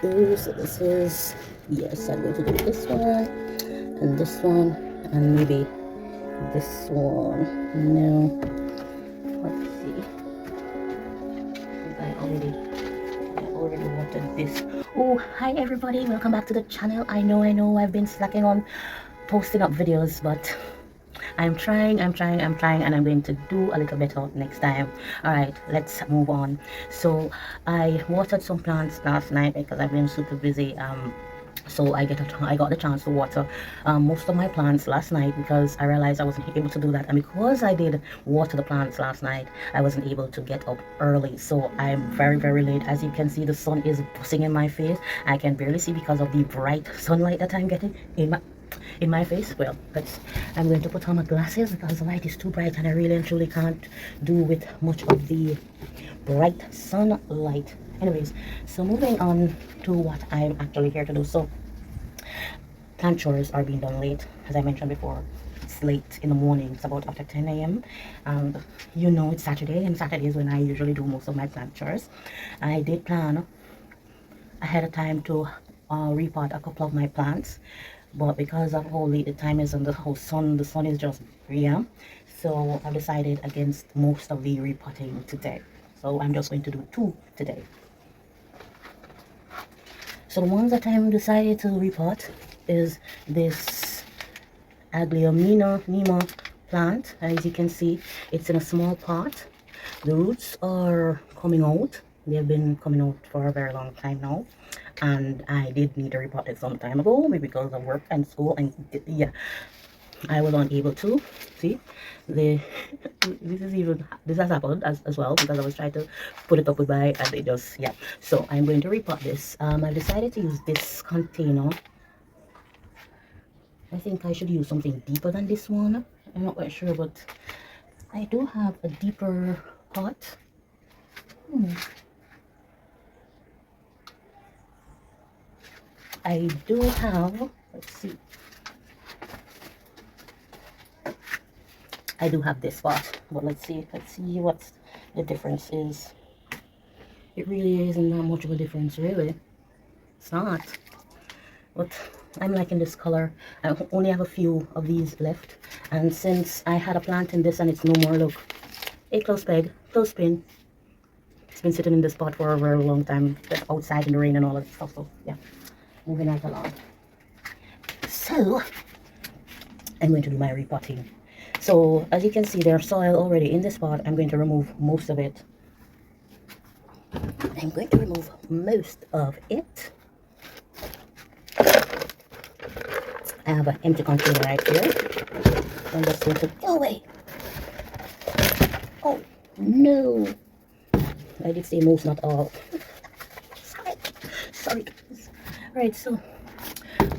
So this is, yes, I'm going to do this one and maybe this one. No, let's see. I already wanted this. Oh, hi everybody, welcome back to the channel. I know I've been slacking on posting up videos, but I'm trying, and I'm going to do a little better next time. All right, let's move on. So I watered some plants last night because I've been super busy. So I got the chance to water most of my plants last night because I realized I wasn't able to do that, and because I did water the plants last night, I wasn't able to get up early, so I'm very late. As you can see, the sun is busting in my face. I can barely see because of the bright sunlight that I'm getting in my face. Well, I'm going to put on my glasses because the light is too bright and I really and truly can't do with much of the bright sunlight. Anyways, so moving on to what I'm actually here to do. So plant chores are being done late, as I mentioned before. It's late in the morning. It's about after 10 a.m. and you know it's Saturday, and Saturday is when I usually do most of my plant chores. I did plan ahead of time to repot a couple of my plants, but because of how late the time is and the whole the sun is just, yeah, so I've decided against most of the repotting today. So I'm just going to do 2 today. So the ones that I'm decided to repot is this Aglaonema plant. As you can see, it's in a small pot. The roots are coming out. They've been coming out for a very long time now, and I did need to repot it some time ago, maybe because of work and school, and yeah, I was unable to. See, the this has happened as well because I was trying to put it up with my, and it just, yeah. So I'm going to repot this. I decided to use this container. I think I should use something deeper than this one. I'm not quite sure, but I do have a deeper pot. I do have, let's see, I do have this pot, but let's see what the difference is. It really isn't that much of a difference, really. It's not. But I'm liking this color. I only have a few of these left, and since I had a plant in this and it's no more, look, a clothespin. It's been sitting in this pot for a very long time, outside in the rain and all that stuff. So yeah, moving right along. So I'm going to do my repotting. So as you can see, there's soil already in this pot. I'm going to remove most of it. I'm going to remove most of it. I have an empty container right here. I'm just going to go away. Oh no! I did say most, not all. Sorry. Right, so,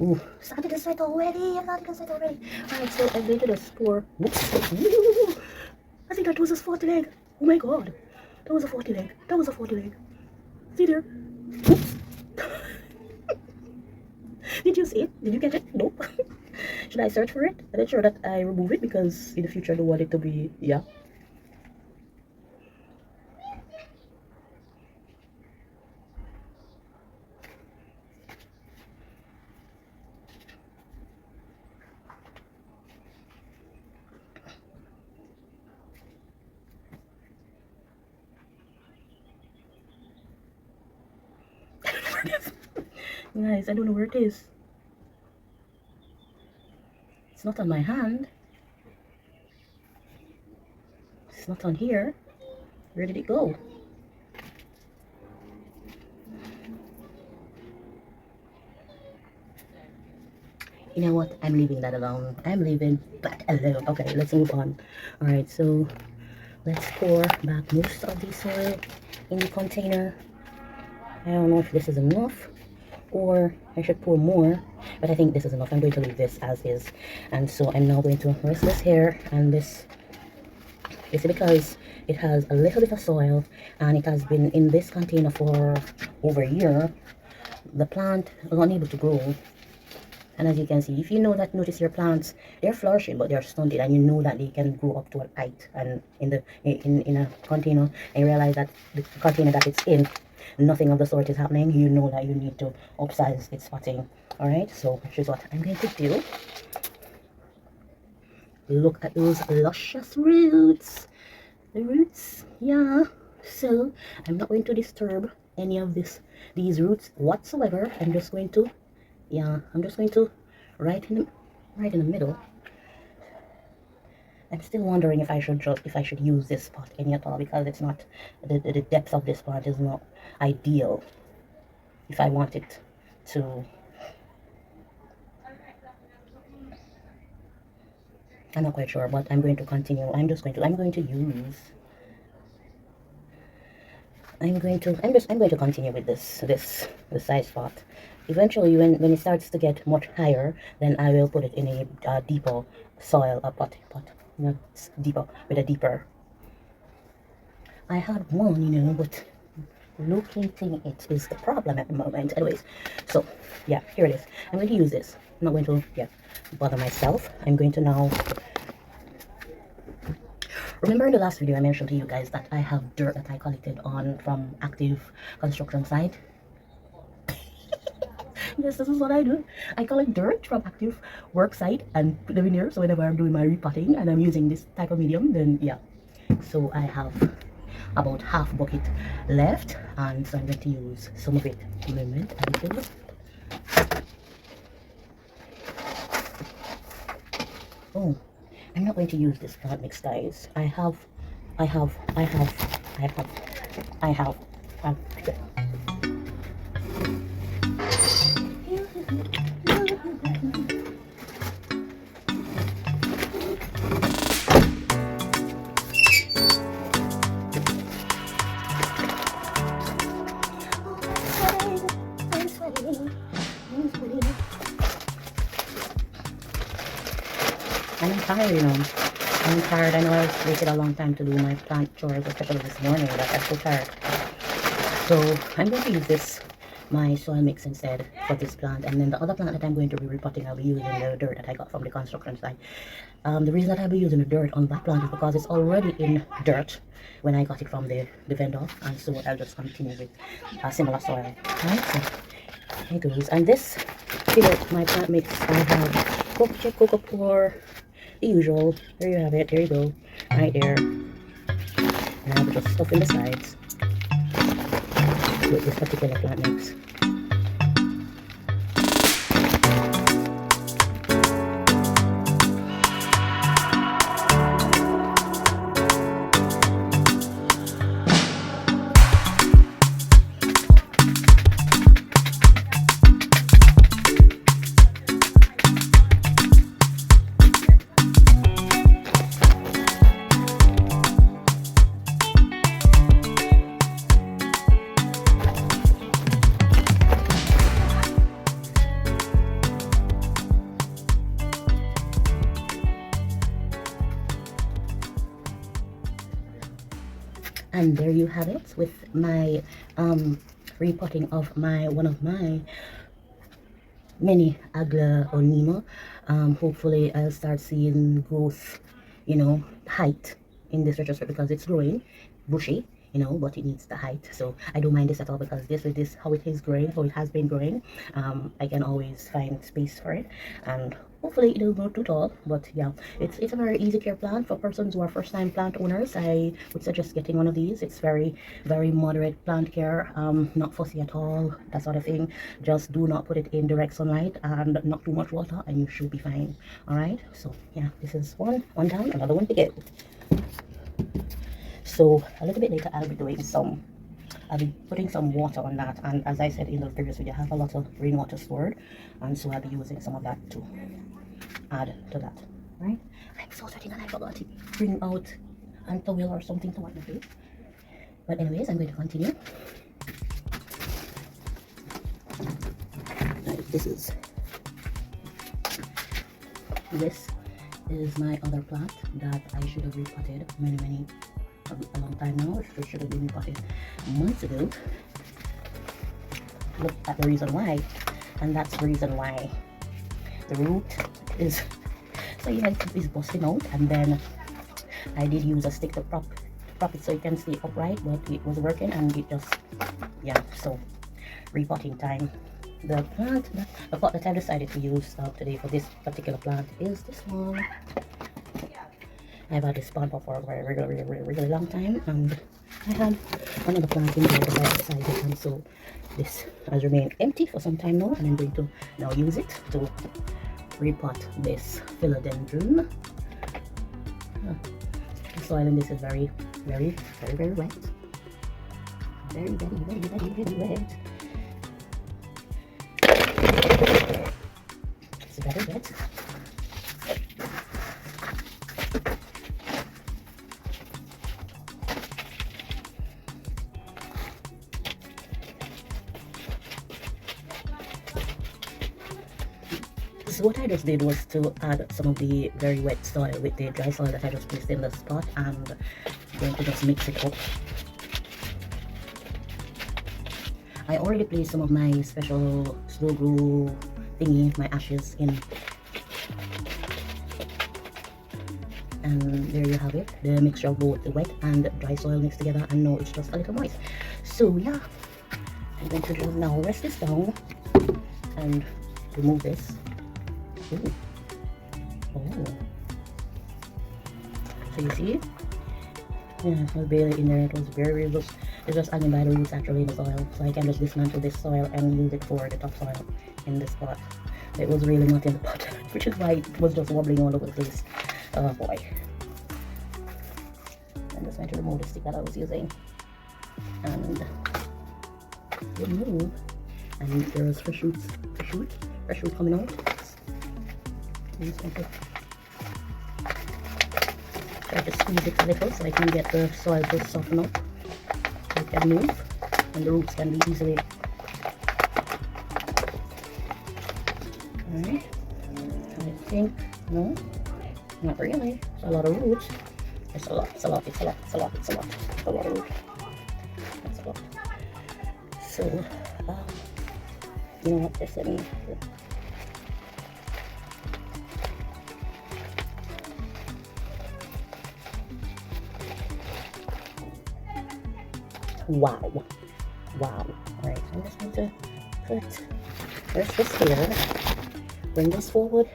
ooh, started to sweat already. Alright, so I'm going to just pour. Whoops! I think that was a 40 leg. Oh my god, that was a 40 leg. See there? Oops. Did you see it? Did you catch it? Nope. Should I search for it? I'm not sure that I remove it because in the future I don't want it to be, yeah. Guys, I don't know where it is. It's not on my hand. It's not on here. Where did it go? You know what? I'm leaving that alone. I'm leaving that alone. Okay, let's move on. Alright, so let's pour back most of the soil in the container. I don't know if this is enough or I should pour more, but I think this is enough. I'm going to leave this as is. And so I'm now going to rest this here and this. It's because it has a little bit of soil and it has been in this container for over a year. The plant is unable to grow, and as you can see, if you know that, notice your plants, they're flourishing but they're stunted, and you know that they can grow up to a height and in a container, and you realize that the container that it's in nothing of the sort is happening, you know that you need to upsize its potting. All right, so here's what I'm going to do. Look at those luscious roots. The roots, yeah. So I'm not going to disturb any of these roots whatsoever. I'm just going to, yeah, I'm just going to right in the middle. I'm still wondering if I should use this pot any at all, because it's not, the depth of this pot is not ideal if I want it to. I'm not quite sure, but I'm going to continue. I'm just going to continue with this size pot. Eventually, when it starts to get much higher, then I will put it in a deeper soil, a pot, you know, deeper, with a deeper. I had one, you know, but locating it is the problem at the moment. Anyways, so yeah, here it is. I'm going to use this. I'm not going to bother myself. I'm going to now. Remember in the last video I mentioned to you guys that I have dirt that I collected from active construction site. Yes, this is what I do. I collect dirt from active work site and put them in here. So whenever I'm doing my repotting and I'm using this type of medium, then yeah. So I have about half bucket left, and so I'm going to use some of it in a moment. Oh, I'm not going to use this plant mix, guys. I have. And I'm tired, you know. I'm tired. I know I've waited a long time to do my plant chores, especially this morning, but I'm so tired. So I'm going to use my soil mix instead for this plant, and then the other plant that I'm going to be repotting, I'll be using the dirt that I got from the construction site. The reason that I'll be using the dirt on that plant is because it's already in dirt when I got it from the vendor, and so I'll just continue with a similar soil. Right, so here goes. And this, my plant mix, I have cocoa pour, the usual. There you have it. There you go, right there. And I'll just stuff in the sides with this particular plant mix. And there you have it, with my repotting of one of my mini Aglaonema. Hopefully I'll start seeing growth, you know, height in this retrospect, because it's growing bushy, you know, but it needs the height. So I don't mind this at all, because this how it is growing, how it has been growing, I can always find space for it, and hopefully it will grow too tall. But yeah, it's a very easy care plant for persons who are first-time plant owners. I would suggest getting one of these. It's very moderate plant care, not fussy at all, that sort of thing. Just do not put it in direct sunlight and not too much water, and you should be fine. All right, so yeah, this is one down, another one to go. So a little bit later I'll be putting some water on that, and as I said in the previous video, I have a lot of rainwater stored, and so I'll be using some of that to add to that. Right, I'm so sweating and I forgot to bring out a towel or something to wipe my face. But anyways, I'm going to continue. Right, this is my other plant that I should have repotted a long time now. It should have been repotted months ago. Look at the reason why, and that's the reason why the root is, so yeah, it's busting out. And then I did use a stick to prop prop it so it can stay upright, but it was working and it just, yeah. So repotting time. The plant, the pot that I decided to use today for this particular plant is this one. I've had this plant for a really long time, and I had another plant in there that I decided, and so this has remained empty for some time now, and I'm going to now use it to repot this Philodendron. The soil in this is very wet. Very wet. It's very wet. So what I just did was to add some of the very wet soil with the dry soil that I just placed in the spot, and I'm going to just mix it up. I already placed some of my special slow grow thingy, my ashes in, and there you have it, the mixture of both the wet and dry soil mixed together, and now it's just a little moist. So yeah, I'm going to just now rest this down and remove this. Ooh. Oh. So you see, yeah, it was barely in there. It was very just, it's just hanging by the roots actually in the soil. So I can just dismantle this soil and use it for the topsoil in this pot. It was really not in the pot, which is why it was just wobbling all over the place. Oh boy. I'm just going to remove the stick that I was using and remove. And there's fresh roots coming out. I'm just going to try to squeeze it a little so I can get the soil to soften up so it can move and the roots can be easily. Alright, I think, no, not really. It's a lot of roots. It's a lot of roots. That's a lot. So, you know what, just let me. Wow. Alright, so I'm just going to put first this here, bring this forward,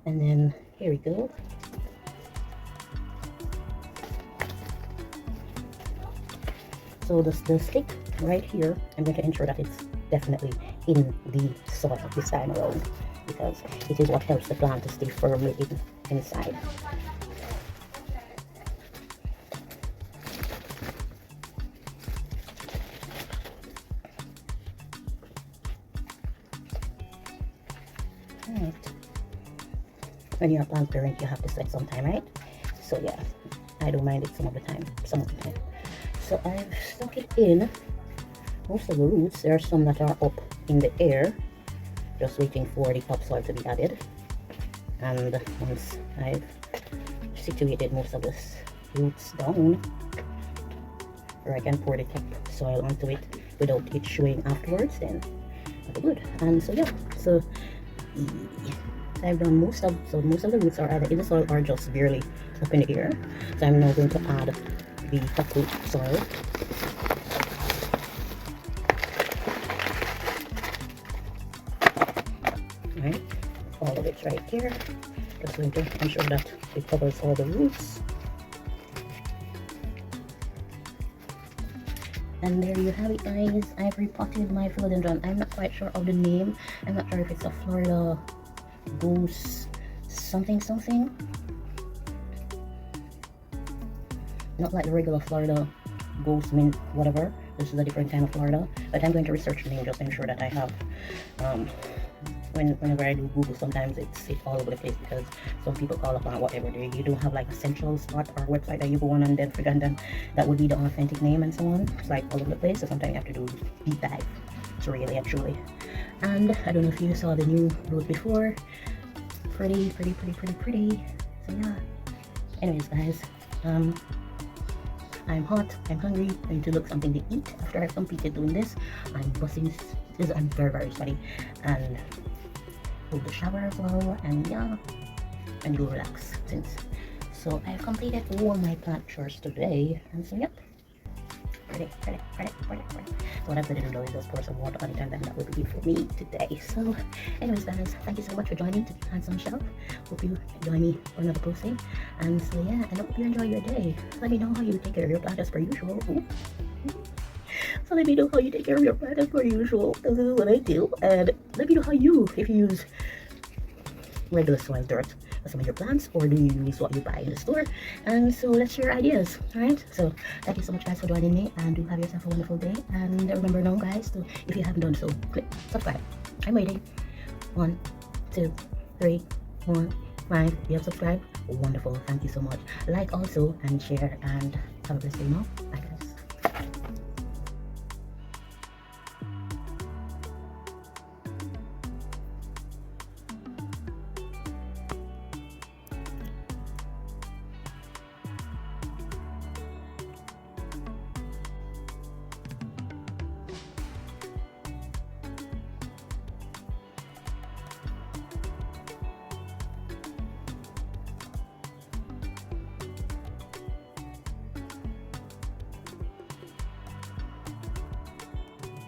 and then here we go. So the stick right here, I'm going to ensure that it's definitely in the soil this time around, because it is what helps the plant to stay firmly inside. Alright. When you're a plant parent, you have to sweat sometime, right? So yeah, I don't mind it some of the time. So I've stuck it in most of the roots. There are some that are up in the air, just waiting for the topsoil to be added. And once I've situated most of this roots down, where I can pour the topsoil onto it without it showing afterwards, then that'll be good. And so yeah, so I've done most of the roots are either in the soil or just barely up in the air. So I'm now going to add the top root soil. Alright, all of it's right here. Just going to ensure that it covers all the roots. And there you have it, guys. I've repotted my Philodendron. I'm not quite sure of the name. I'm not sure if it's a Florida goose something. Not like the regular Florida ghost mint whatever. This is a different kind of Florida, but I'm going to research the name just to ensure that I have whenever I do Google, sometimes it's all over the place because some people call upon whatever you don't have like a central spot or website that you go on and then forget them that would be the authentic name and so on. It's like all over the place, so sometimes you have to do deep dive. It's really and truly. And I don't know if you saw the new rose before. Pretty. So yeah. Anyways, guys, I'm hot, I'm hungry, I need to look something to eat after I've completed doing this. I'm very sweaty, and go to the shower as well, and yeah, and go relax since So I've completed all my plant chores today, and so yep, ready. So what I'm going to do now is just pour some water on it, and then that will be it for me today. So anyways guys, thank you so much for joining to Plant Some Shelf. Hope you join me for another posting, and so yeah, and hope you enjoy your day. Let me know how you take care of your plant as per usual. Ooh. So let me know how you take care of your plant as per usual. This is what I do, and let me know how you, if you use regular soil dirt for some of your plants, or do you use what you buy in the store? And so let's share ideas. All right, so thank you so much guys for joining me, and do have yourself a wonderful day. And remember now guys, to, if you haven't done so, click subscribe. I'm waiting. 1 2 3 4 5. You have subscribed? Wonderful, thank you so much. Like also and share, and have a blessed day now. Bye.